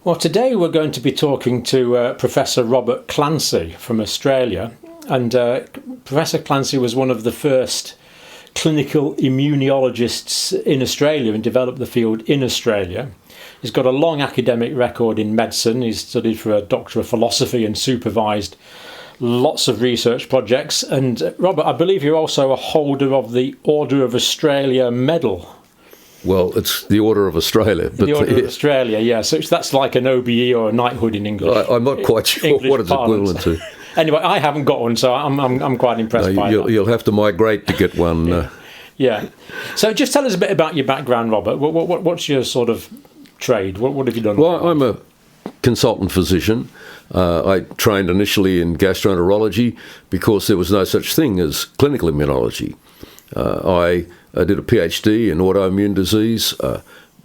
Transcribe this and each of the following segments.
Well, today we're going to be talking to Professor Robert Clancy from Australia. And Professor Clancy was one of the first clinical immunologists in Australia and developed the field in Australia. He's got a long academic record in medicine. He's studied for a Doctor of Philosophy and supervised lots of research projects. And Robert, I believe you're also a holder of the Order of Australia Medal. Well, it's the Order of Australia. But the Order of Australia, yeah. So that's like an OBE or a knighthood in English. I'm not quite sure English what it's equivalent to. Anyway, I haven't got one, so I'm quite impressed by that. You'll have to migrate to get one. Yeah. So just tell us a bit about your background, Robert. What's your sort of trade? What have you done? Well, I'm a consultant physician. I trained initially in gastroenterology because there was no such thing as clinical immunology. I did a PhD in autoimmune disease,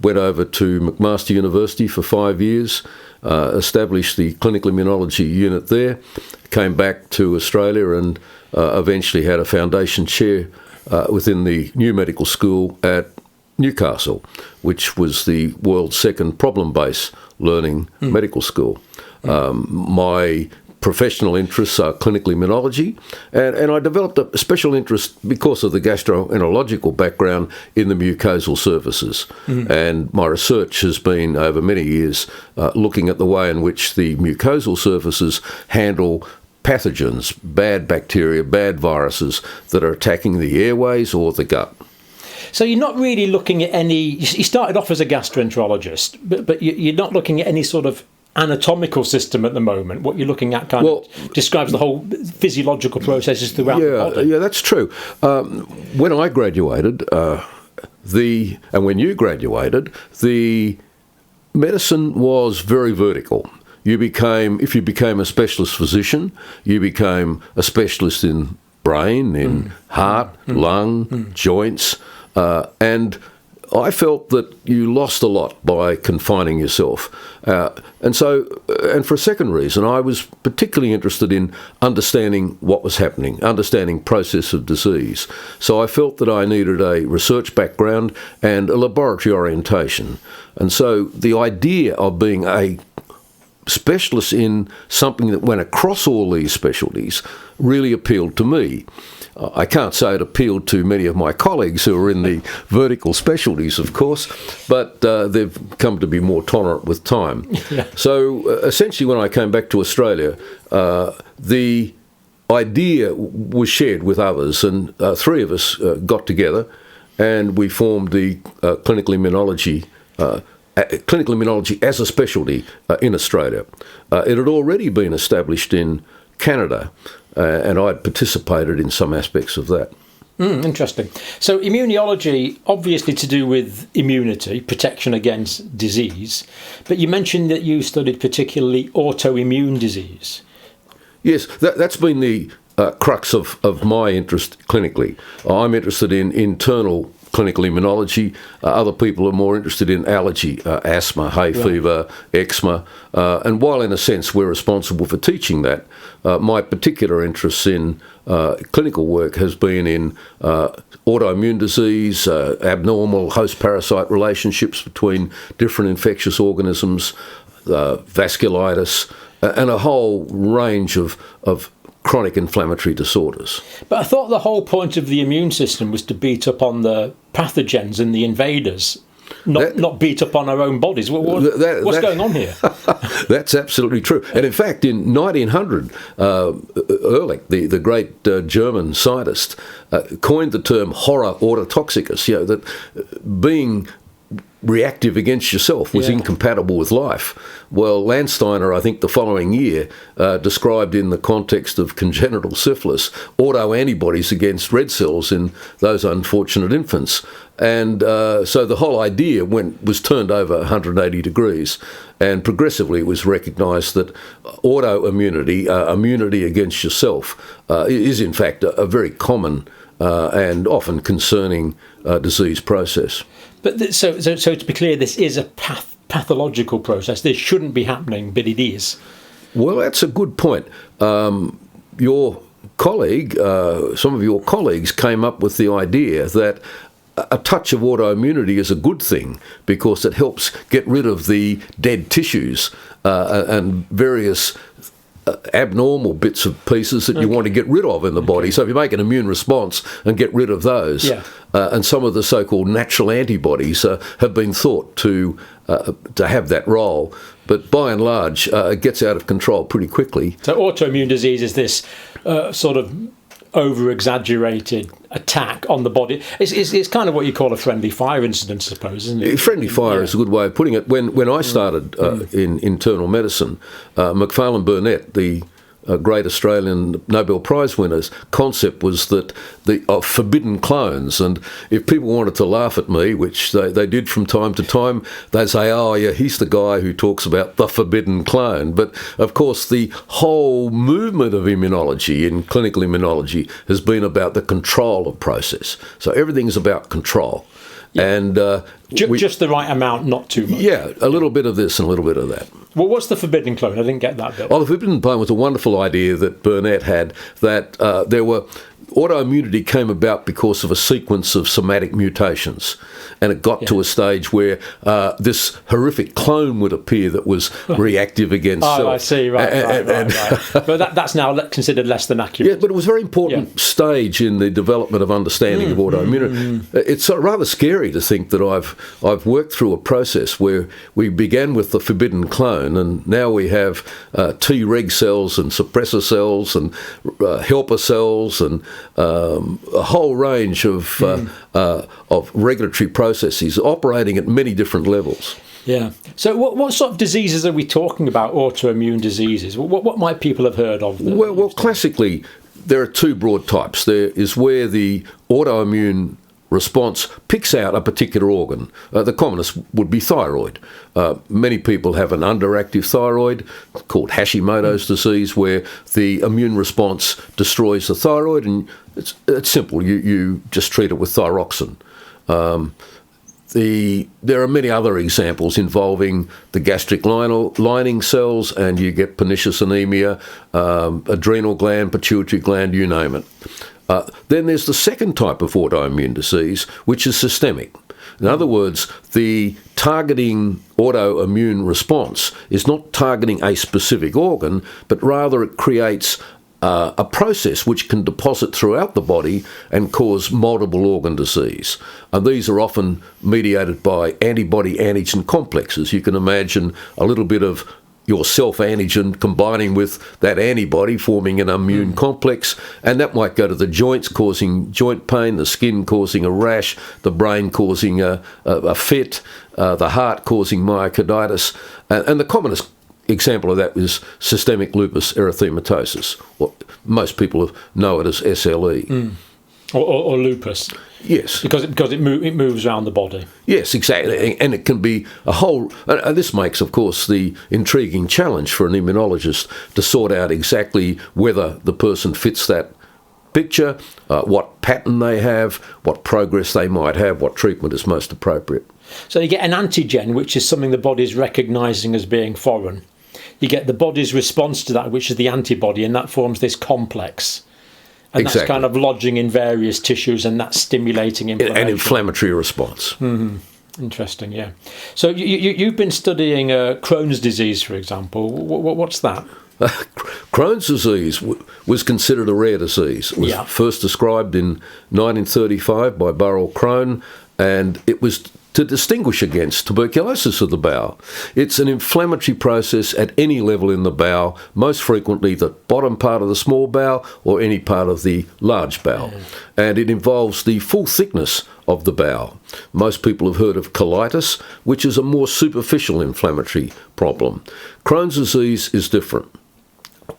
went over to McMaster University for 5 years, established the clinical immunology unit there, came back to Australia and eventually had a foundation chair within the new medical school at Newcastle, which was the world's second problem-based learning medical school. My professional interests are clinical immunology, and I developed a special interest because of the gastroenterological background in the mucosal surfaces. And my research has been, over many years, looking at the way in which the mucosal surfaces handle pathogens, bad bacteria, bad viruses that are attacking the airways or the gut. So you're not really looking at any... You started off as a gastroenterologist, but you're not looking at any sort of anatomical system at the moment. What you're looking at of describes the whole physiological processes throughout the body. Yeah, that's true. When I graduated, and when you graduated, the medicine was very vertical. If you became a specialist physician, you became a specialist in brain, in heart, lung, joints, and I felt that you lost a lot by confining yourself. And for a second reason, I was particularly interested in understanding what was happening, understanding process of disease. So I felt that I needed a research background and a laboratory orientation. And so the idea of being a specialist in something that went across all these specialties really appealed to me. I can't say it appealed to many of my colleagues who are in the vertical specialties, of course, but they've come to be more tolerant with time. Yeah. So essentially when I came back to Australia, the idea was shared with others, and three of us got together and we formed the clinical immunology as a specialty in Australia. It had already been established in Canada, and I'd participated in some aspects of that. Interesting. So immunology, obviously to do with immunity, protection against disease, but you mentioned that you studied particularly autoimmune disease. Yes, that's been the crux of my interest clinically. I'm interested in internal clinical immunology. Other people are more interested in allergy, asthma, hay fever, eczema. And while in a sense we're responsible for teaching that, my particular interest in clinical work has been in autoimmune disease, abnormal host-parasite relationships between different infectious organisms, vasculitis, and a whole range of chronic inflammatory disorders. But I thought the whole point of the immune system was to beat up on the pathogens and the invaders, not beat up on our own bodies. What's going on here? That's absolutely true. And in fact, in 1900, Ehrlich, the great German scientist, coined the term horror autotoxicus, that being reactive against yourself was incompatible with life. Well, Landsteiner, I think the following year, described in the context of congenital syphilis autoantibodies against red cells in those unfortunate infants. And so the whole idea was turned over 180 degrees, and progressively it was recognised that autoimmunity, immunity against yourself, is in fact a very common and often concerning disease process. But so to be clear, this is a pathological process. This shouldn't be happening, but it is. Well, that's a good point. Your colleague, some of your colleagues came up with the idea that a touch of autoimmunity is a good thing because it helps get rid of the dead tissues and various abnormal bits of pieces that you want to get rid of in the body. So if you make an immune response and get rid of those, and some of the so-called natural antibodies have been thought to have that role. But by and large, it gets out of control pretty quickly. So autoimmune disease is this sort of over-exaggerated attack on the body. It's kind of what you call a friendly fire incident, I suppose, isn't it? Friendly fire is a good way of putting it. When I started in internal medicine, Macfarlane Burnett, the great Australian Nobel Prize winner's concept was that of forbidden clones. And if people wanted to laugh at me, which they did from time to time, they'd say, oh, yeah, he's the guy who talks about the forbidden clone. But, of course, the whole movement of immunology in clinical immunology has been about the control of process. So everything's about control. And just the right amount, not too much. Yeah, a little bit of this and a little bit of that. Well, what's the forbidden clone? I didn't get that bit. Well, the forbidden clone was a wonderful idea that Burnett had, that there were autoimmunity came about because of a sequence of somatic mutations, and it got to a stage where this horrific clone would appear that was reactive against self. I see, right. But that's now considered less than accurate. Yeah, but it was a very important stage in the development of understanding of autoimmunity. It's rather scary to think that I've worked through a process where we began with the forbidden clone, and now we have T-reg cells and suppressor cells and helper cells and a whole range of regulatory processes operating at many different levels. Yeah. So what sort of diseases are we talking about, autoimmune diseases? What might people have heard of them? Well, classically, there are two broad types. There is where the autoimmune response picks out a particular organ. The commonest would be thyroid. Many people have an underactive thyroid called Hashimoto's disease, where the immune response destroys the thyroid, and it's simple. You just treat it with thyroxine. There are many other examples involving the gastric lining cells, and you get pernicious anemia, adrenal gland, pituitary gland, you name it. Then there's the second type of autoimmune disease, which is systemic. In other words, the targeting autoimmune response is not targeting a specific organ, but rather it creates a process which can deposit throughout the body and cause multiple organ disease. And these are often mediated by antibody-antigen complexes. You can imagine a little bit of your self-antigen combining with that antibody, forming an immune complex, and that might go to the joints, causing joint pain, the skin causing a rash, the brain causing a fit, the heart causing myocarditis, and the commonest example of that is systemic lupus erythematosus. Well, most people know it as SLE. Or lupus. Yes. Because it moves around the body. Yes, exactly. And it can be a whole... And this makes, of course, the intriguing challenge for an immunologist to sort out exactly whether the person fits that picture, what pattern they have, what progress they might have, what treatment is most appropriate. So you get an antigen, which is something the body's recognising as being foreign. You get the body's response to that, which is the antibody, and that forms this complex. And that's kind of lodging in various tissues, and that's stimulating inflammation. An inflammatory response. Interesting, yeah. So you've been studying Crohn's disease, for example. What's that? Crohn's disease was considered a rare disease. It was first described in 1935 by Burrell Crohn, and it was to distinguish against tuberculosis of the bowel. It's an inflammatory process at any level in the bowel, most frequently the bottom part of the small bowel or any part of the large bowel. And it involves the full thickness of the bowel. Most people have heard of colitis, which is a more superficial inflammatory problem. Crohn's disease is different.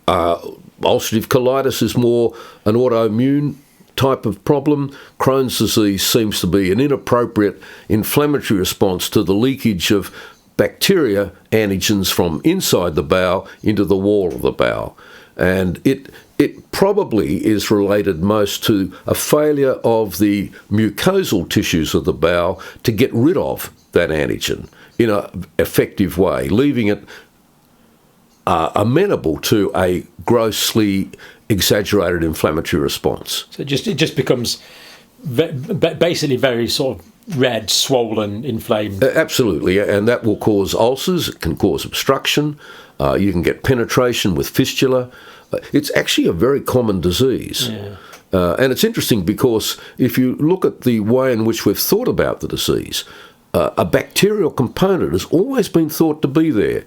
Ulcerative colitis is more an autoimmune type of problem. Crohn's disease seems to be an inappropriate inflammatory response to the leakage of bacteria antigens from inside the bowel into the wall of the bowel. And it probably is related most to a failure of the mucosal tissues of the bowel to get rid of that antigen in an effective way, leaving it amenable to a grossly exaggerated inflammatory response. So it just becomes basically very sort of red, swollen, inflamed. Absolutely, and that will cause ulcers. It can cause obstruction. You can get penetration with fistula. It's actually a very common disease. Yeah. And it's interesting because if you look at the way in which we've thought about the disease, a bacterial component has always been thought to be there.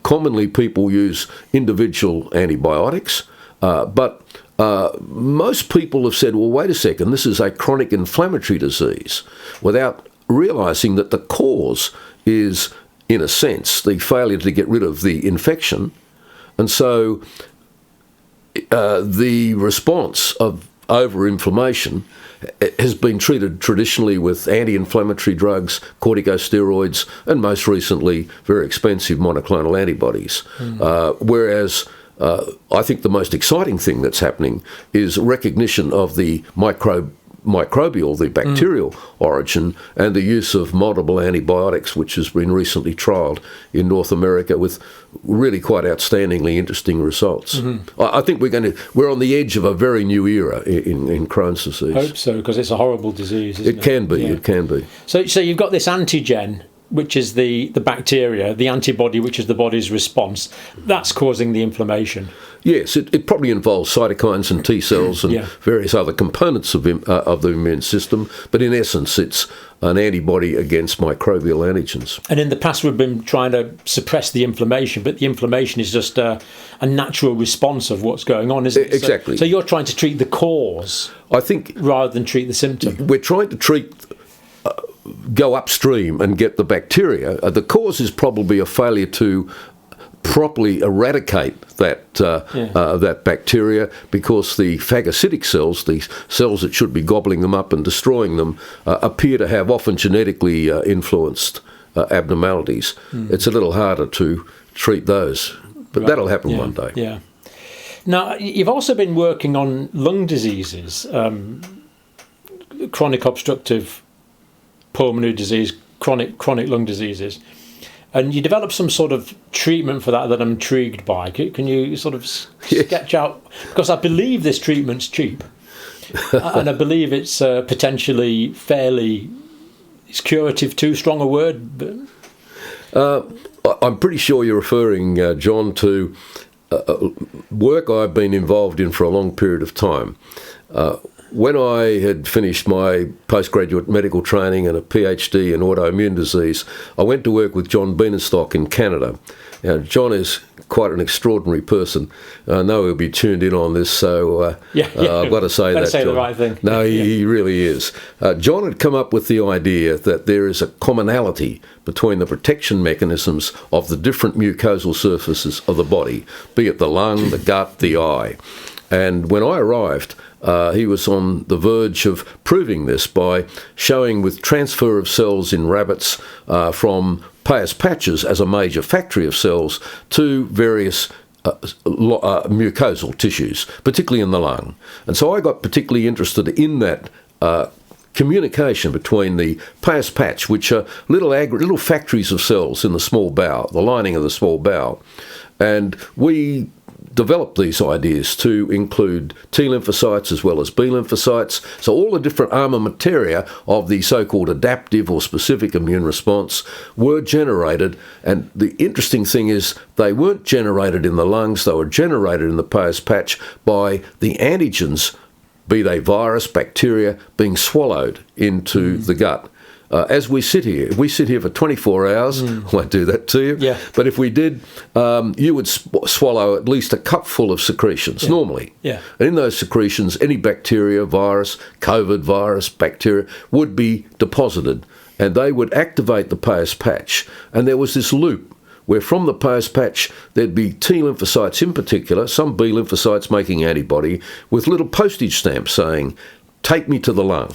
Commonly, people use individual antibiotics, but most people have said, well, wait a second, this is a chronic inflammatory disease, without realising that the cause is, in a sense, the failure to get rid of the infection. And so the response of over-inflammation has been treated traditionally with anti-inflammatory drugs, corticosteroids, and most recently very expensive monoclonal antibodies. Whereas I think the most exciting thing that's happening is recognition of the microbial, the bacterial origin, and the use of multiple antibiotics, which has been recently trialled in North America with really quite outstandingly interesting results. I think we're on the edge of a very new era in Crohn's disease. I hope so, because it's a horrible disease, isn't it? It can be, it can be. So you've got this antigen, which is the bacteria, the antibody, which is the body's response. That's causing the inflammation. Yes, it probably involves cytokines and T cells and various other components of the immune system, but in essence it's an antibody against microbial antigens. And in the past we've been trying to suppress the inflammation, but the inflammation is just a natural response of what's going on, isn't it? Exactly. So you're trying to treat the cause, I think, rather than treat the symptom. We're trying to go upstream and get the bacteria. The cause is probably a failure to properly eradicate that bacteria, because the phagocytic cells, the cells that should be gobbling them up and destroying them, appear to have often genetically influenced abnormalities. It's a little harder to treat those, but that'll happen one day. Yeah. Now, you've also been working on lung diseases, chronic obstructive pulmonary disease, chronic lung diseases. And you developed some sort of treatment for that I'm intrigued by. Can you sort of sketch out? Because I believe this treatment's cheap. And I believe it's potentially fairly... Is curative too strong a word? But... I'm pretty sure you're referring, John, to work I've been involved in for a long period of time. When I had finished my postgraduate medical training and a PhD in autoimmune disease, I went to work with John Bienenstock in Canada. Now, John is quite an extraordinary person. I know he'll be tuned in on this, so I've got to say that. Say John. the right thing. No, he really is. John had come up with the idea that there is a commonality between the protection mechanisms of the different mucosal surfaces of the body, be it the lung, the gut, the eye. And when I arrived, he was on the verge of proving this by showing with transfer of cells in rabbits from Peyer's patches as a major factory of cells to various mucosal tissues, particularly in the lung. And so I got particularly interested in that communication between the Peyer's patch, which are little factories of cells in the small bowel, the lining of the small bowel. And we developed these ideas to include T lymphocytes as well as B lymphocytes. So all the different armamentaria of the so-called adaptive or specific immune response were generated. And the interesting thing is they weren't generated in the lungs, they were generated in the Peyer's patch by the antigens, be they virus, bacteria, being swallowed into the gut. As we sit here, if we sit here for 24 hours, I won't do that to you, but if we did, you would swallow at least a cupful of secretions normally. And in those secretions, any bacteria, virus, COVID virus, bacteria would be deposited, and they would activate the Peyer's patch. And there was this loop where from the Peyer's patch there'd be T lymphocytes in particular, some B lymphocytes making antibody, with little postage stamps saying, "Take me to the lung."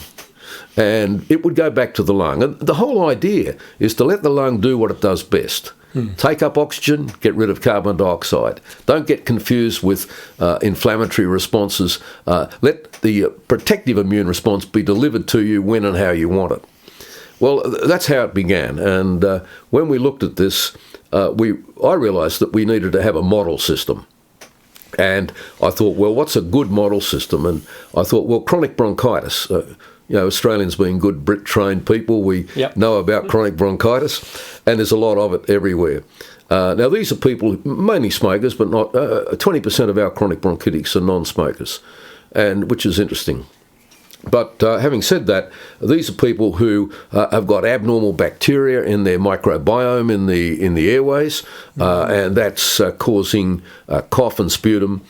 And it would go back to the lung. And the whole idea is to let the lung do what it does best. Take up oxygen, get rid of carbon dioxide. Don't get confused with inflammatory responses. Let the protective immune response be delivered to you when and how you want it. Well, that's how it began. And when we looked at this, I realised that we needed to have a model system. And I thought, well, what's a good model system? And I thought, well, chronic bronchitis. Australians being good Brit-trained people, we know about chronic bronchitis, and there's a lot of it everywhere. Now, these are people, mainly smokers, but not 20% of our chronic bronchitis are non-smokers, and which is interesting. But having said that, these are people who have got abnormal bacteria in their microbiome in the airways, and that's causing cough and sputum,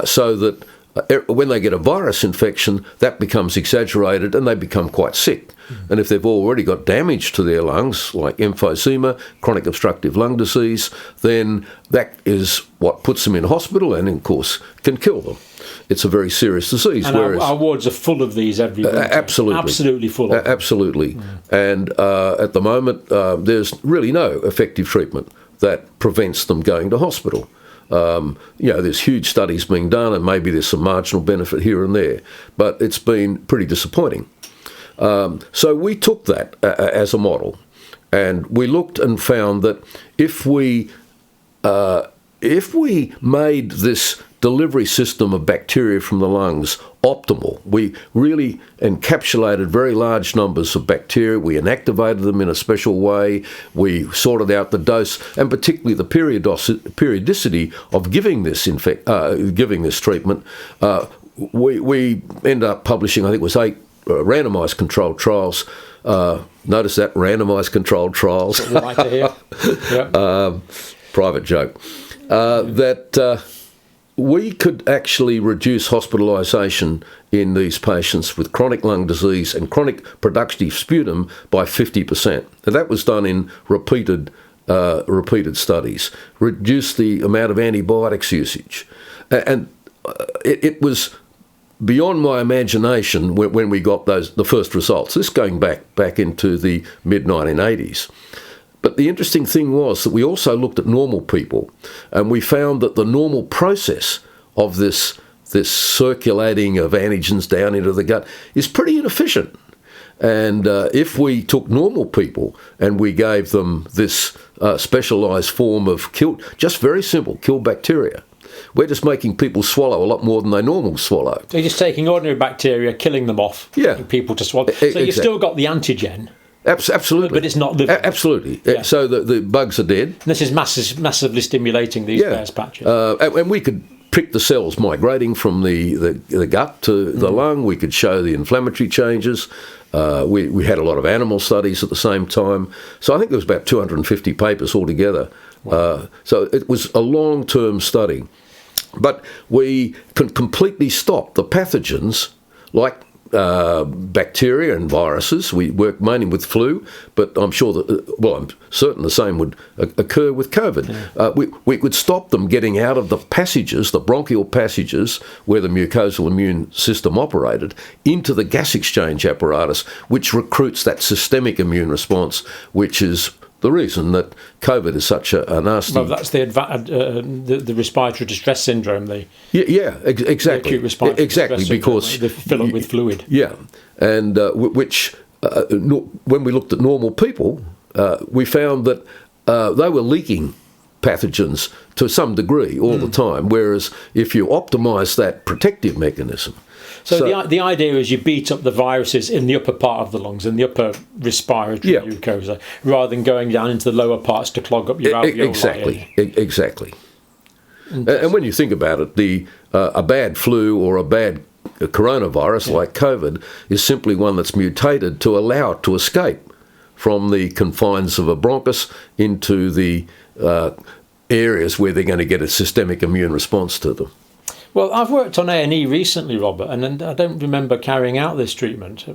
so that when they get a virus infection, that becomes exaggerated and they become quite sick. And if they've already got damage to their lungs, like emphysema, chronic obstructive lung disease, then that is what puts them in hospital and, of course, can kill them. It's a very serious disease. And our wards are full of these every winter. Absolutely full of them. Absolutely. And at the moment, there's really no effective treatment that prevents them going to hospital. There's huge studies being done, and maybe there's some marginal benefit here and there, but it's been pretty disappointing. So we took that as a model, and we looked and found that if we made this delivery system of bacteria from the lungs optimal, we really encapsulated very large numbers of bacteria, we inactivated them in a special way, we sorted out the dose, and particularly the periodicity of giving this treatment. We ended up publishing, I think it was 8 randomised controlled trials. Notice that, randomised controlled trials. What we like to hear. Yep. Private joke. That we could actually reduce hospitalisation in these patients with chronic lung disease and chronic productive sputum by 50%. And that was done in repeated studies. Reduce the amount of antibiotics usage. And it was beyond my imagination when we got the first results. This going back into the mid-1980s. But the interesting thing was that we also looked at normal people, and we found that the normal process of this circulating of antigens down into the gut is pretty inefficient. And if we took normal people and we gave them this specialised form of just very simple, kill bacteria, we're just making people swallow a lot more than they normally swallow. So you're just taking ordinary bacteria, killing them off, getting people to swallow. So you've still got the antigen. Absolutely. But it's not living. Absolutely. Yeah. So the bugs are dead. And this is massively stimulating these Bear's patches. And we could prick the cells migrating from the gut to the lung. We could show the inflammatory changes. We had a lot of animal studies at the same time. So I think there was about 250 papers altogether. Wow. So it was a long-term study. But we can completely stop the pathogens like bacteria and viruses. We work mainly with flu, but I'm sure that, I'm certain the same would occur with COVID. Yeah. We could stop them getting out of the passages, the bronchial passages where the mucosal immune system operated, into the gas exchange apparatus, which recruits that systemic immune response, which is the reason that COVID is such a nasty... Well, that's the respiratory distress syndrome. Exactly. The acute respiratory distress because syndrome, they fill up with fluid. Yeah, and which when we looked at normal people, we found that they were leaking pathogens to some degree all the time, whereas if you optimise that protective mechanism... So the idea is you beat up the viruses in the upper part of the lungs, in the upper respiratory mucosa, rather than going down into the lower parts to clog up your alveoli. Exactly. And when you think about it, a bad flu or a bad coronavirus like COVID is simply one that's mutated to allow it to escape from the confines of a bronchus into the areas where they're going to get a systemic immune response to them. Well, I've worked on A&E recently, Robert, and I don't remember carrying out this treatment.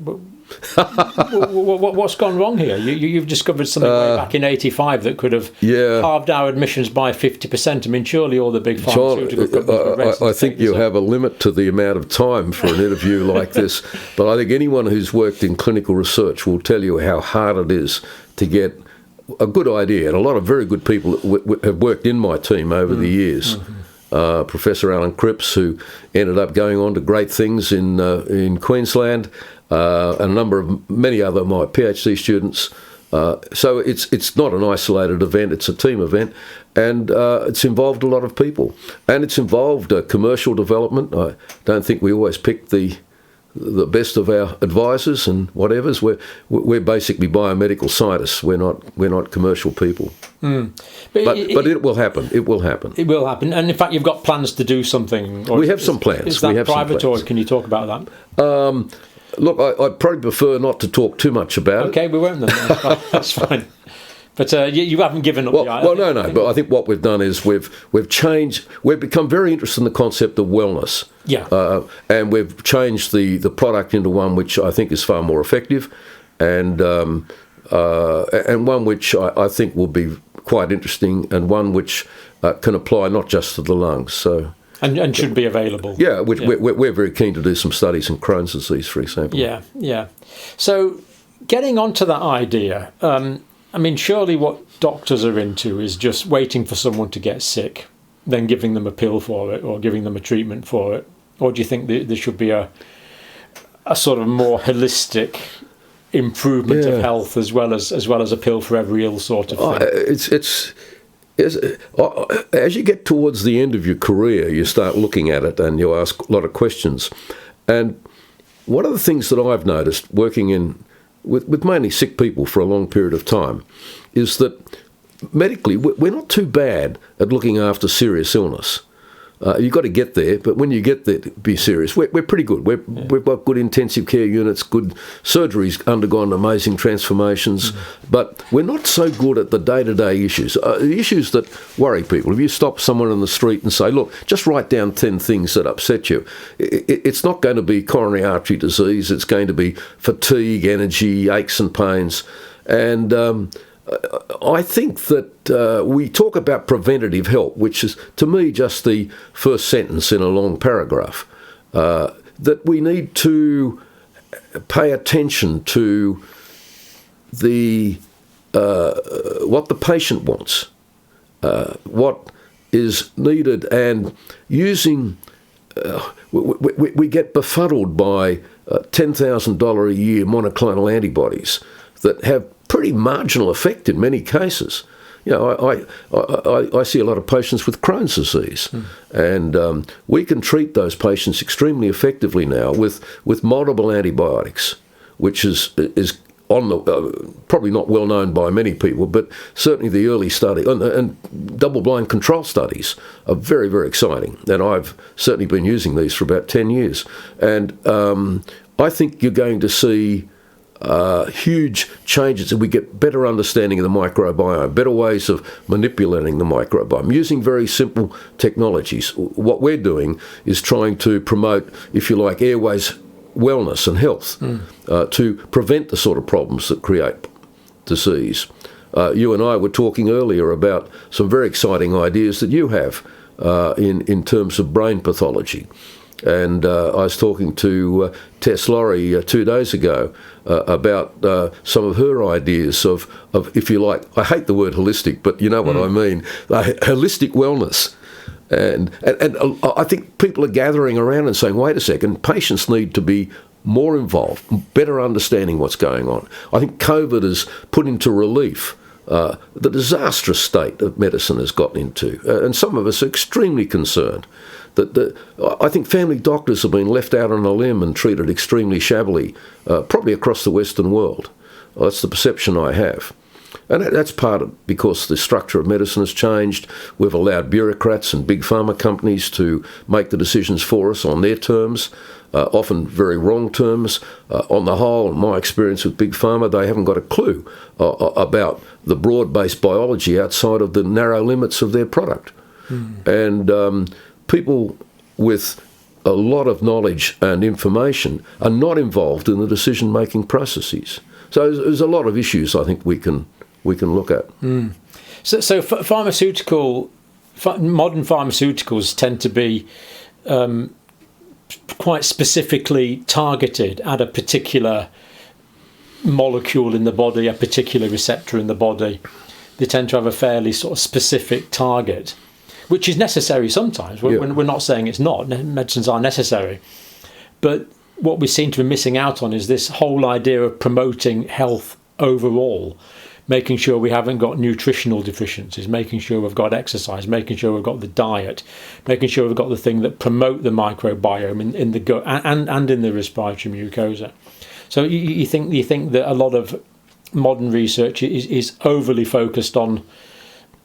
What's gone wrong here? You've discovered something way back in '85 that could have halved our admissions by 50%. I mean, surely all the big pharmaceutical companies... I think you have a limit to the amount of time for an interview like this, but I think anyone who's worked in clinical research will tell you how hard it is to get a good idea, and a lot of very good people have worked in my team over the years. Mm-hmm. Professor Alan Cripps, who ended up going on to great things in Queensland, and many other of my PhD students, So it's not an isolated event, it's a team event, and it's involved a lot of people. And it's involved commercial development. I don't think we always pick the best of our advisors and whatevers. We're basically biomedical scientists. We're not commercial people. But it will happen. It will happen. It will happen. And in fact, you've got plans to do something. We have some plans. Is that private, or can you talk about that? Look, I'd probably prefer not to talk too much about it. Okay, we won't then. That's fine. But you haven't given up. No. But I think what we've done is we've changed. We've become very interested in the concept of wellness. Yeah. And we've changed the product into one which I think is far more effective, and one which I think will be quite interesting, and one which can apply not just to the lungs. So. And should be available. Yeah, we're very keen to do some studies in Crohn's disease, for example. Yeah. So getting onto that idea, I mean, surely what doctors are into is just waiting for someone to get sick, then giving them a pill for it or giving them a treatment for it. Or do you think there should be a sort of more holistic improvement of health as well as a pill for every ill sort of thing? As you get towards the end of your career, you start looking at it and you ask a lot of questions. And one of the things that I've noticed working with mainly sick people for a long period of time is that medically we're not too bad at looking after serious illness. You've got to get there, but when you get there, be serious. We're pretty good. We've got good intensive care units, good surgery's undergone amazing transformations, but we're not so good at the day-to-day issues, the issues that worry people. If you stop someone on the street and say, look, just write down 10 things that upset you, it's not going to be coronary artery disease, it's going to be fatigue, energy, aches and pains, and I think that we talk about preventative health, which is, to me, just the first sentence in a long paragraph, that we need to pay attention to the what the patient wants, what is needed, and using... we get befuddled by $10,000 a year monoclonal antibodies that have pretty marginal effect in many cases. You know, I see a lot of patients with Crohn's disease, and we can treat those patients extremely effectively now with multiple antibiotics, which is on the probably not well known by many people, but certainly the early study and double-blind control studies are very, very exciting. And I've certainly been using these for about 10 years, and I think you're going to see huge changes, and we get better understanding of the microbiome, better ways of manipulating the microbiome, using very simple technologies. What we're doing is trying to promote, if you like, Airways wellness and health to prevent the sort of problems that create disease. You and I were talking earlier about some very exciting ideas that you have in terms of brain pathology. And I was talking to Tess Laurie 2 days ago about some of her ideas of, if you like, I hate the word holistic, but you know what I mean, holistic wellness. And I think people are gathering around and saying, wait a second, patients need to be more involved, better understanding what's going on. I think COVID has put into relief the disastrous state that medicine has gotten into. And some of us are extremely concerned that I think family doctors have been left out on a limb and treated extremely shabbily, probably across the Western world. That's the perception I have. And that's part of because the structure of medicine has changed. We've allowed bureaucrats and big pharma companies to make the decisions for us on their terms, often very wrong terms. On the whole, in my experience with big pharma, they haven't got a clue about the broad-based biology outside of the narrow limits of their product. And people with a lot of knowledge and information are not involved in the decision-making processes. So there's a lot of issues I think we can look at. So modern pharmaceuticals tend to be quite specifically targeted at a particular molecule in the body, a particular receptor in the body. They tend to have a fairly sort of specific target, which is necessary sometimes. We're not saying it's not. Medicines are necessary. But what we seem to be missing out on is this whole idea of promoting health overall, making sure we haven't got nutritional deficiencies, making sure we've got exercise, making sure we've got the diet, making sure we've got the thing that promote the microbiome in the gut and in the respiratory mucosa. So you think that a lot of modern research is overly focused on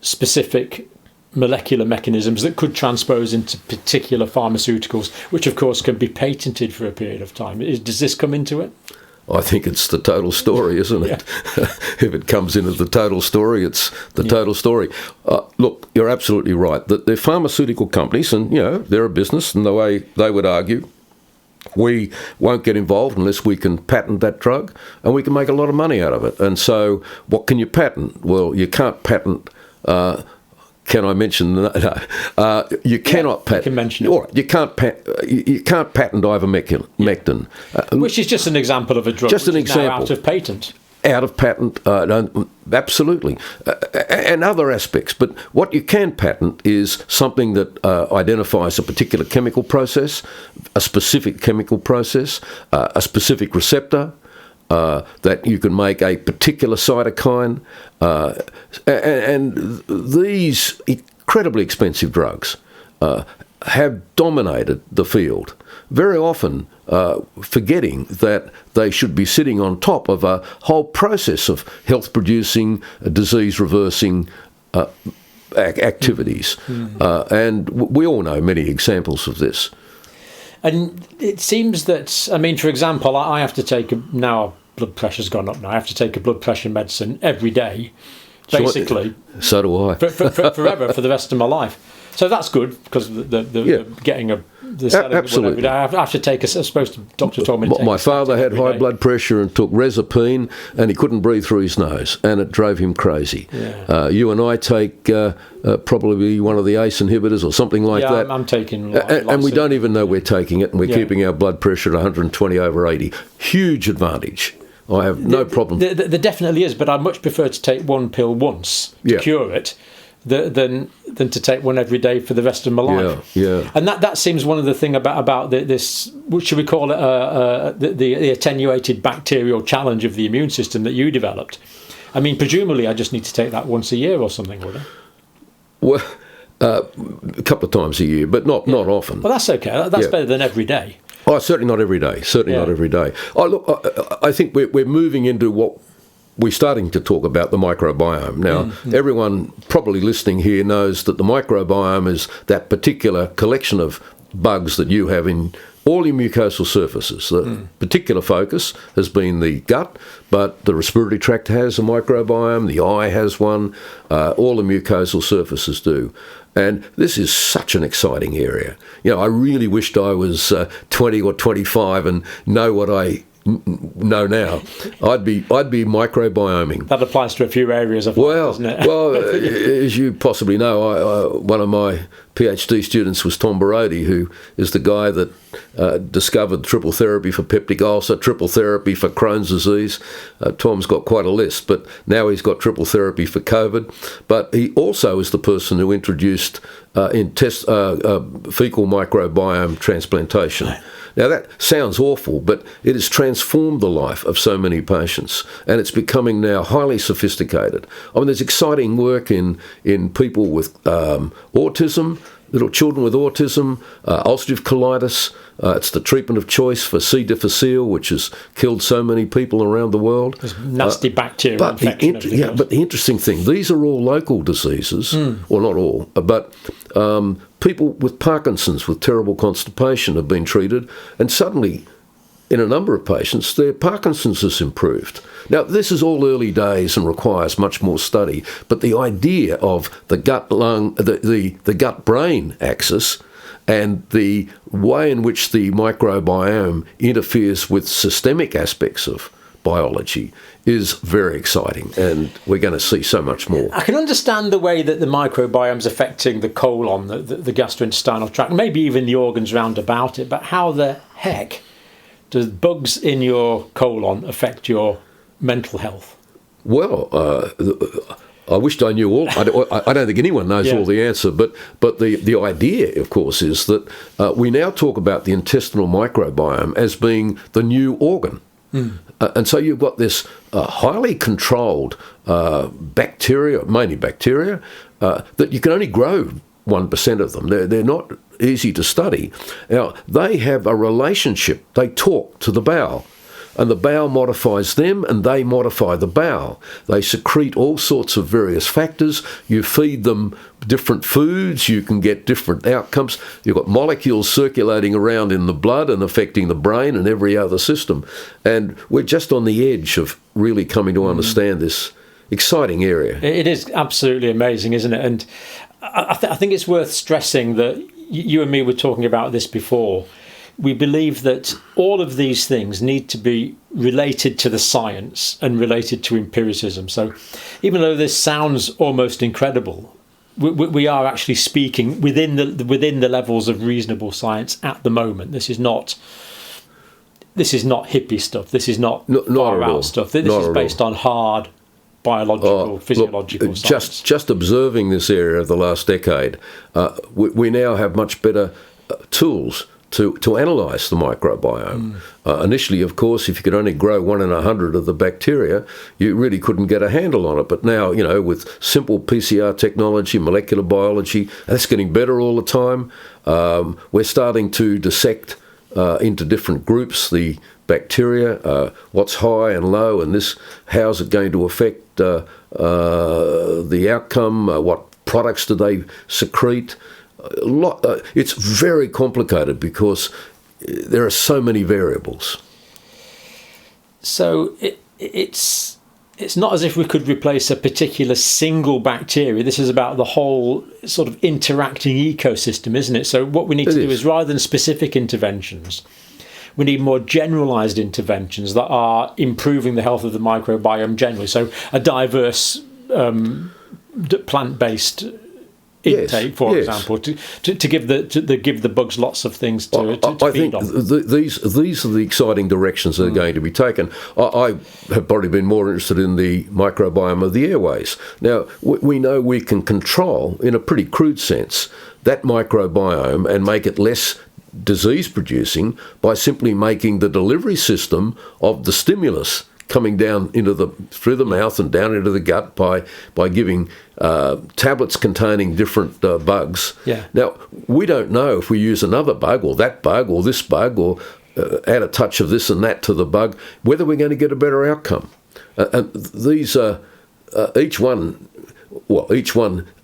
specific molecular mechanisms that could transpose into particular pharmaceuticals, which of course can be patented for a period of time. Does this come into it? I think it's the total story, isn't it? If it comes into the total story, it's the total story. Look, you're absolutely right. That they're pharmaceutical companies, and they're a business, and the way they would argue, we won't get involved unless we can patent that drug, and we can make a lot of money out of it. And so, what can you patent? Well, you can't patent. Can I mention? No. You cannot patent. You can mention it. All right, you can't patent ivermectin, which is just an example of a drug just which an is example. now out of patent. Out of patent, no, absolutely, and other aspects. But what you can patent is something that identifies a particular chemical process, a specific chemical process, a specific receptor. That you can make a particular cytokine, and these incredibly expensive drugs have dominated the field, very often forgetting that they should be sitting on top of a whole process of health-producing, disease-reversing activities. And we all know many examples of this. And it seems that, I mean, for example, I have to take, now blood pressure's gone up now, I have to take a blood pressure medicine every day, basically. So do I. Forever, for the rest of my life. So that's good, because the getting the absolutely. Every day. I have to take, I suppose the doctor told me to take my father had high blood pressure and took Rezapine, and he couldn't breathe through his nose, and it drove him crazy. You and I take probably one of the ACE inhibitors or something like that. I'm taking and we don't even know we're taking it, and we're keeping our blood pressure at 120 over 80. Huge advantage. I have no problem. There definitely is, but I much prefer to take one pill once to cure it than to take one every day for the rest of my life. And that seems one of the thing about this, what should we call it, the attenuated bacterial challenge of the immune system that you developed. I mean, presumably I just need to take that once a year or something, would I? Well, a couple of times a year, but not often. Well, that's okay. That's better than every day. Oh, certainly not every day. Not every day. Oh, look, I think we're moving into what we're starting to talk about, the microbiome. Now, everyone probably listening here knows that the microbiome is that particular collection of bugs that you have in all your mucosal surfaces. The particular focus has been the gut, but the respiratory tract has a microbiome, the eye has one, all the mucosal surfaces do. And this is such an exciting area. I really wished I was 20 or 25 and know what I know now. I'd be microbioming. That applies to a few areas of life, doesn't it? Well, as you possibly know, one of my PhD students was Tom Borody, who is the guy that discovered triple therapy for peptic ulcer, triple therapy for Crohn's disease. Tom's got quite a list, but now he's got triple therapy for COVID. But he also is the person who introduced fecal microbiome transplantation. Now, that sounds awful, but it has transformed the life of so many patients, and it's becoming now highly sophisticated. I mean, there's exciting work in people with autism, little children with autism, ulcerative colitis. It's the treatment of choice for C. difficile, which has killed so many people around the world. There's nasty bacterial infection. But the interesting thing, these are all local diseases, well, not all, but people with Parkinson's with terrible constipation have been treated, and suddenly, in a number of patients, their Parkinson's has improved. Now, this is all early days and requires much more study, but the idea of the gut-lung, the gut-brain axis, and the way in which the microbiome interferes with systemic aspects of biology is very exciting, and we're going to see so much more. I can understand the way that the microbiome's affecting the colon, the gastrointestinal tract, maybe even the organs round about it, but how the heck does bugs in your colon affect your mental health? Well, I wished I knew all. I don't think anyone knows all the answer, but the idea, of course, is that we now talk about the intestinal microbiome as being the new organ. And so you've got this highly controlled bacteria, mainly bacteria, that you can only grow 1% of them. They're not easy to study. Now, they have a relationship. They talk to the bowel, and the bowel modifies them, and they modify the bowel. They secrete all sorts of various factors. You feed them different foods, you can get different outcomes. You've got molecules circulating around in the blood and affecting the brain and every other system. And we're just on the edge of really coming to understand this exciting area. It is absolutely amazing, isn't it? And I think it's worth stressing that you and me were talking about this before. We believe that all of these things need to be related to the science and related to empiricism. So even though this sounds almost incredible, we are actually speaking within the levels of reasonable science at the moment. This is not hippie stuff. This is not far out stuff. This is based on hard biological, physiological science. Just observing this area of the last decade, we now have much better tools to analyse the microbiome. Initially, of course, if you could only grow 1 in 100 of the bacteria, you really couldn't get a handle on it. But now, with simple PCR technology, molecular biology, that's getting better all the time. We're starting to dissect into different groups the bacteria, what's high and low, and how's it going to affect the outcome, what products do they secrete. It's very complicated because there are so many variables. So it's not as if we could replace a particular single bacteria. This is about the whole sort of interacting ecosystem, isn't it? So what we need to do is, rather than specific interventions, we need more generalised interventions that are improving the health of the microbiome generally. So a diverse plant-based intake, for example, to give the bugs lots of things to feed on. These are the exciting directions that are going to be taken. I have probably been more interested in the microbiome of the airways. Now, we know we can control, in a pretty crude sense, that microbiome and make it less disease-producing by simply making the delivery system of the stimulus coming down through the mouth and down into the gut by giving tablets containing different bugs. Yeah. Now, we don't know if we use another bug or that bug or this bug or add a touch of this and that to the bug, whether we're going to get a better outcome. And these are each one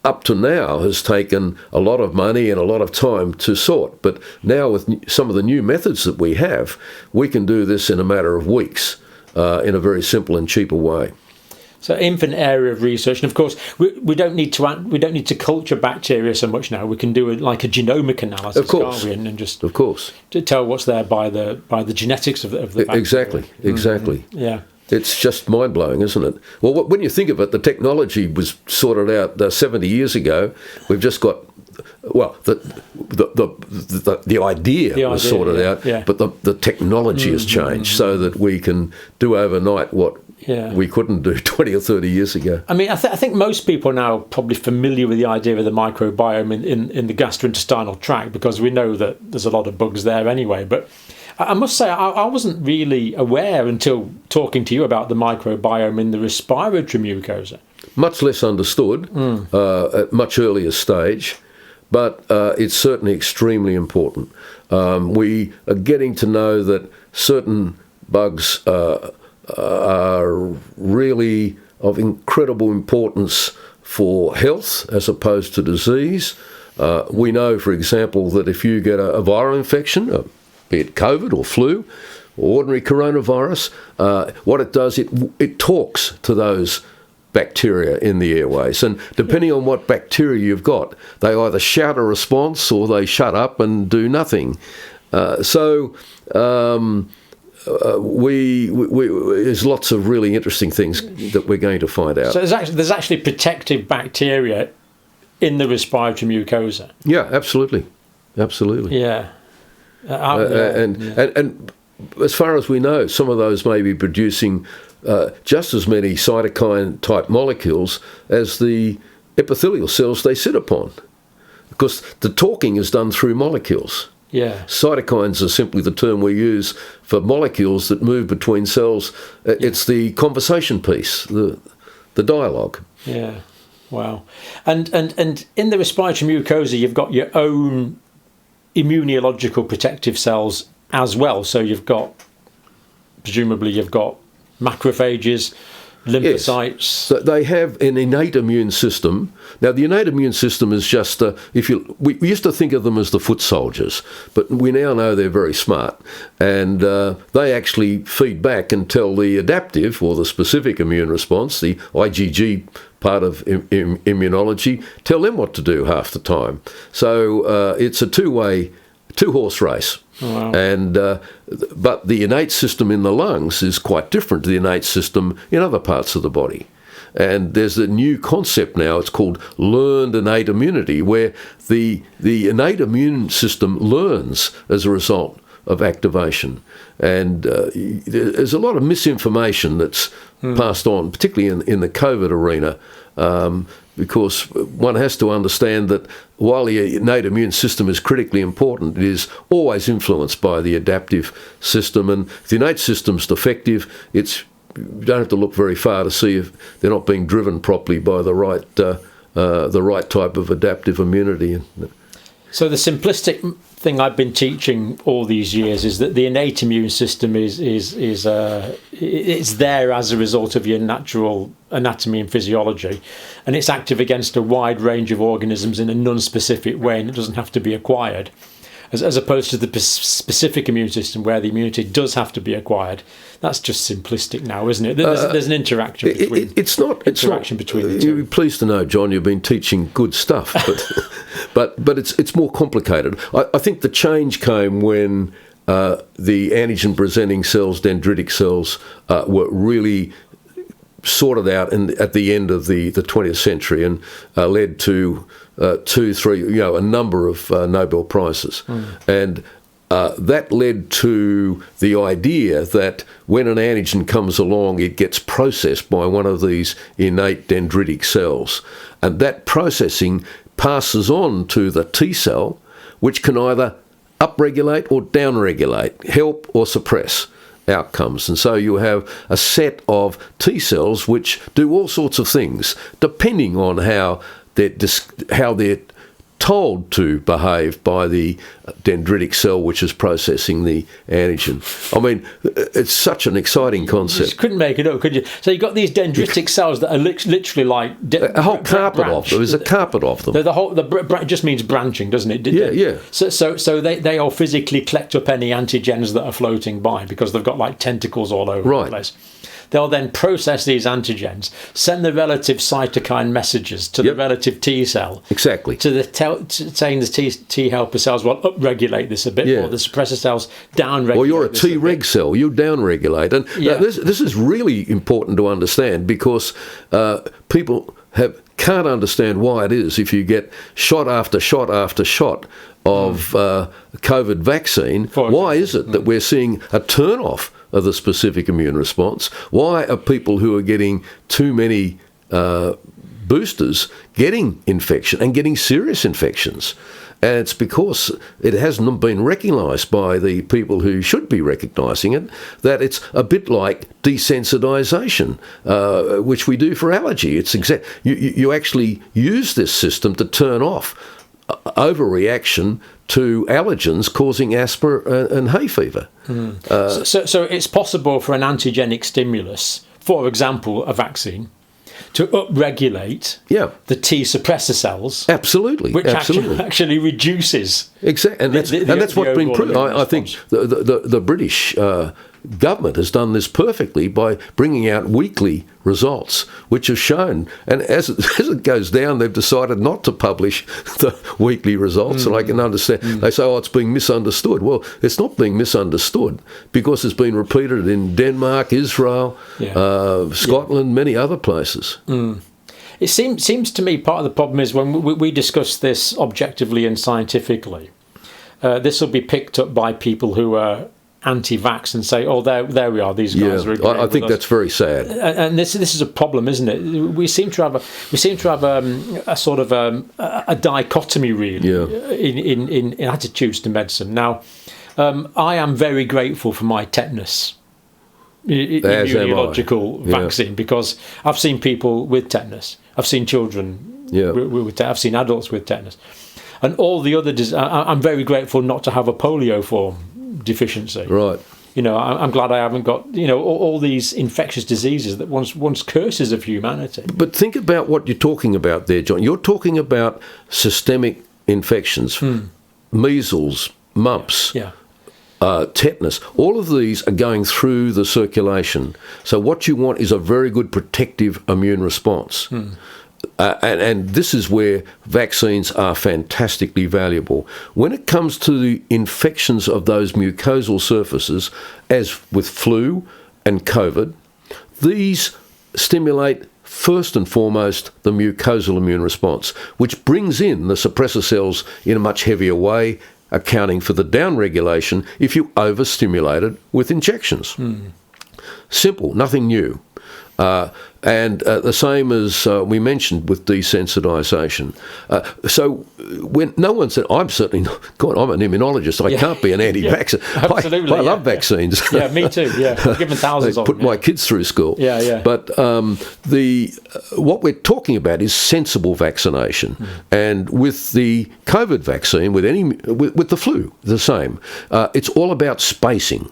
up to now has taken a lot of money and a lot of time to sort. But now with some of the new methods that we have, we can do this in a matter of weeks. In a very simple and cheaper way. So, infinite area of research, and of course, we don't need to culture bacteria so much now. We can do a genomic analysis, of course, can't we? And just of course to tell what's there by the genetics of the bacteria. Exactly. Mm-hmm. Yeah. It's just mind-blowing, isn't it? Well, when you think of it, the technology was sorted out 70 years ago. We've just got, the idea was sorted out, but the technology has changed so that we can do overnight what we couldn't do 20 or 30 years ago. I mean, I think most people are now probably familiar with the idea of the microbiome in the gastrointestinal tract, because we know that there's a lot of bugs there anyway. But I must say, I wasn't really aware until talking to you about the microbiome in the respiratory mucosa. Much less understood at much earlier stage, but it's certainly extremely important. We are getting to know that certain bugs are really of incredible importance for health as opposed to disease. We know, for example, that if you get a viral infection, be it COVID or flu or ordinary coronavirus, what it does, it talks to those bacteria in the airways. And depending on what bacteria you've got, they either shout a response or they shut up and do nothing. There's lots of really interesting things that we're going to find out. So there's actually protective bacteria in the respiratory mucosa. Yeah, absolutely. Yeah. And as far as we know, some of those may be producing just as many cytokine-type molecules as the epithelial cells they sit upon, because the talking is done through molecules. Yeah. Cytokines are simply the term we use for molecules that move between cells. It's the conversation piece, the dialogue. Yeah. Wow. And in the respiratory mucosa, you've got your own immunological protective cells as well. So presumably you've got macrophages, lymphocytes. Yes. So they have an innate immune system. Now, the innate immune system is just, we used to think of them as the foot soldiers, but we now know they're very smart. And they actually feed back and tell the adaptive or the specific immune response, the IgG part of immunology, tell them what to do half the time. So it's a two-horse race. Wow. And but the innate system in the lungs is quite different to the innate system in other parts of the body. And there's a new concept now, it's called learned innate immunity, where the innate immune system learns as a result of activation. And there's a lot of misinformation that's passed on, particularly in the COVID arena, because one has to understand that while the innate immune system is critically important, it is always influenced by the adaptive system. And if the innate system's defective, you don't have to look very far to see if they're not being driven properly by the right type of adaptive immunity. So the simplistic thing I've been teaching all these years is that the innate immune system it's there as a result of your natural anatomy and physiology, and it's active against a wide range of organisms in a non-specific way, and it doesn't have to be acquired, as opposed to the specific immune system where the immunity does have to be acquired. That's just simplistic now, isn't it? There's an interaction between between the two. You'll be pleased to know, John, you've been teaching good stuff, but it's more complicated. I think the change came when the antigen-presenting cells, dendritic cells, were really sorted out at the end of the 20th century and led to a number of Nobel Prizes. And that led to the idea that when an antigen comes along, it gets processed by one of these innate dendritic cells. And that processing passes on to the T cell, which can either upregulate or downregulate, help or suppress outcomes. And so you have a set of T cells which do all sorts of things, depending on how they're told to behave by the dendritic cell which is processing the antigen. I mean, it's such an exciting concept. You just couldn't make it up, could you? So you've got these dendritic cells that are literally like a whole carpet of them. There's a carpet of them. The just means branching, doesn't it? Yeah. So they all physically collect up any antigens that are floating by because they've got like tentacles all over the place. They'll then process these antigens, send the relative cytokine messages to the relative T cell. Exactly. Saying the T helper cells will upregulate this a bit more. The suppressor cells downregulate. Or you're a T-reg cell, you downregulate. And this is really important to understand because people can't understand why it is if you get shot after shot after shot of COVID vaccine. Why is it that we're seeing a turn-off of the specific immune response? Why are people who are getting too many boosters getting infection and getting serious infections? And it's because it hasn't been recognised by the people who should be recognising it, that it's a bit like desensitisation, which we do for allergy. It's you actually use this system to turn off overreaction to allergens causing asthma and hay fever. So it's possible for an antigenic stimulus, for example, a vaccine, to upregulate the T suppressor cells. Absolutely. Which actually reduces. Exactly. And that's what's been proven. I think the British government has done this perfectly by bringing out weekly results, which have shown, and as it goes down, they've decided not to publish the weekly results, and I can understand. They say, it's being misunderstood. Well, it's not being misunderstood because it's been repeated in Denmark, Israel, Scotland, many other places. It seems to me part of the problem is when we discuss this objectively and scientifically, this will be picked up by people who are anti-vax and say, "Oh, there we are. These guys are agreeing I think with us." that's very sad. And this is a problem, isn't it? We seem to have a sort of a dichotomy, really, in attitudes to medicine. Now, I am very grateful for my tetanus immunological vaccine, because I've seen people with tetanus. I've seen children with I've seen adults with tetanus, and all the other. I'm very grateful not to have a polio form deficiency. Right. I'm glad I haven't got all these infectious diseases that once curses of humanity. But think about what you're talking about there, John. You're talking about systemic infections, measles, mumps. Tetanus, all of these are going through the circulation. So what you want is a very good protective immune response. And this is where vaccines are fantastically valuable. When it comes to the infections of those mucosal surfaces, as with flu and COVID, these stimulate first and foremost the mucosal immune response, which brings in the suppressor cells in a much heavier way, accounting for the downregulation if you overstimulate it with injections. Simple, nothing new. And the same as we mentioned with desensitisation. So when no one said, I'm certainly not, God, I'm an immunologist, I can't be an anti-vaxxer. Absolutely, I love vaccines. Yeah, me too, I've given thousands of them. Put my kids through school. But what we're talking about is sensible vaccination. And with the COVID vaccine, with the flu, the same. It's all about spacing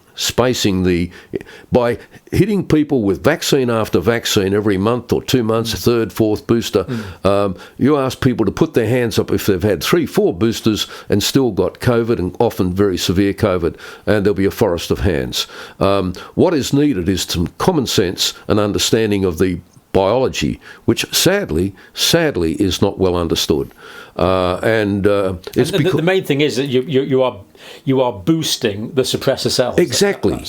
by hitting people with vaccine after vaccine every month or 2 months, third, fourth booster. You ask people to put their hands up if they've had 3-4 boosters and still got COVID, and often very severe COVID, and there'll be a forest of hands. What is needed is some common sense and understanding of the biology, which sadly is not well understood. The main thing is that you are boosting the suppressor cells. Exactly.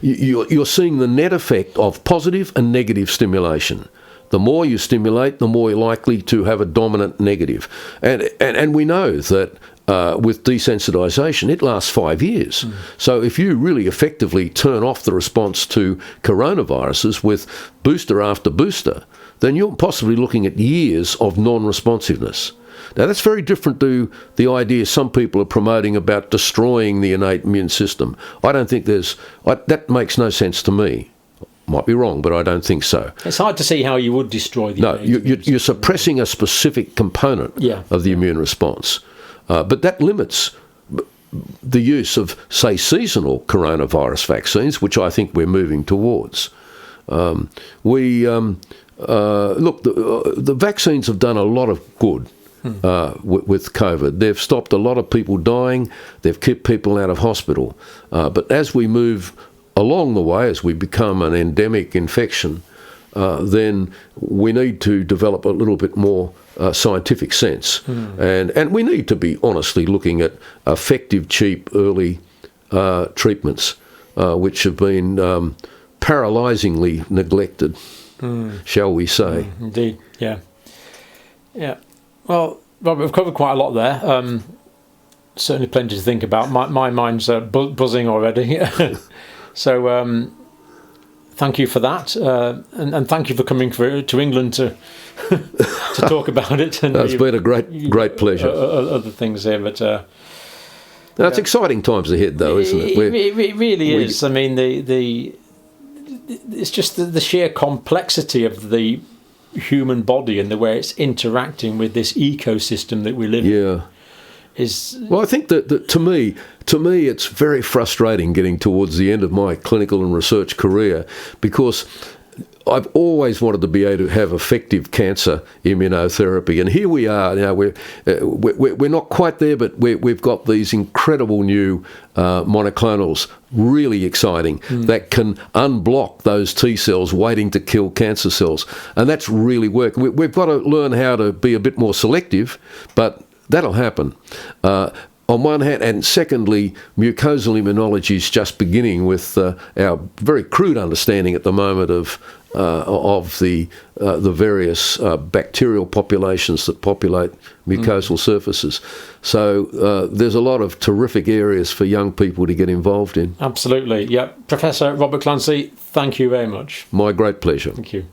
You're seeing the net effect of positive and negative stimulation. The more you stimulate, the more you're likely to have a dominant negative. And we know that with desensitisation, it lasts 5 years. So if you really effectively turn off the response to coronaviruses with booster after booster, then you're possibly looking at years of non-responsiveness. Now, that's very different to the idea some people are promoting about destroying the innate immune system. I don't think that makes no sense to me. Might be wrong, but I don't think so. It's hard to see how you would destroy the innate immune system. You're suppressing a specific component of the immune response. But that limits the use of, say, seasonal coronavirus vaccines, which I think we're moving towards. Look, the vaccines have done a lot of good with COVID. They've stopped a lot of people dying. They've kept people out of hospital. But as we move along the way, as we become an endemic infection, then we need to develop a little bit more scientific sense. And we need to be honestly looking at effective, cheap, early treatments, which have been paralysingly neglected, shall we say. Indeed, yeah. Well, Robert, we've covered quite a lot there. Certainly plenty to think about. My mind's buzzing already. So thank you for that, and thank you for coming to England to talk about it. And it's been a great pleasure. Other things here, but it's exciting times ahead, though, isn't it? It really is. I mean, it's just the sheer complexity of the human body and the way it's interacting with this ecosystem that we live in. Well, I think that to me, it's very frustrating getting towards the end of my clinical and research career, because I've always wanted to be able to have effective cancer immunotherapy, and here we are now. We're not quite there, but we've got these incredible new monoclonals, really exciting, that can unblock those T cells waiting to kill cancer cells, and that's really working. We've got to learn how to be a bit more selective, but that'll happen. on one hand, and secondly, mucosal immunology is just beginning with our very crude understanding at the moment of the various bacterial populations that populate mucosal surfaces. So there's a lot of terrific areas for young people to get involved in. Absolutely, yeah. Professor Robert Clancy, thank you very much. My great pleasure. Thank you.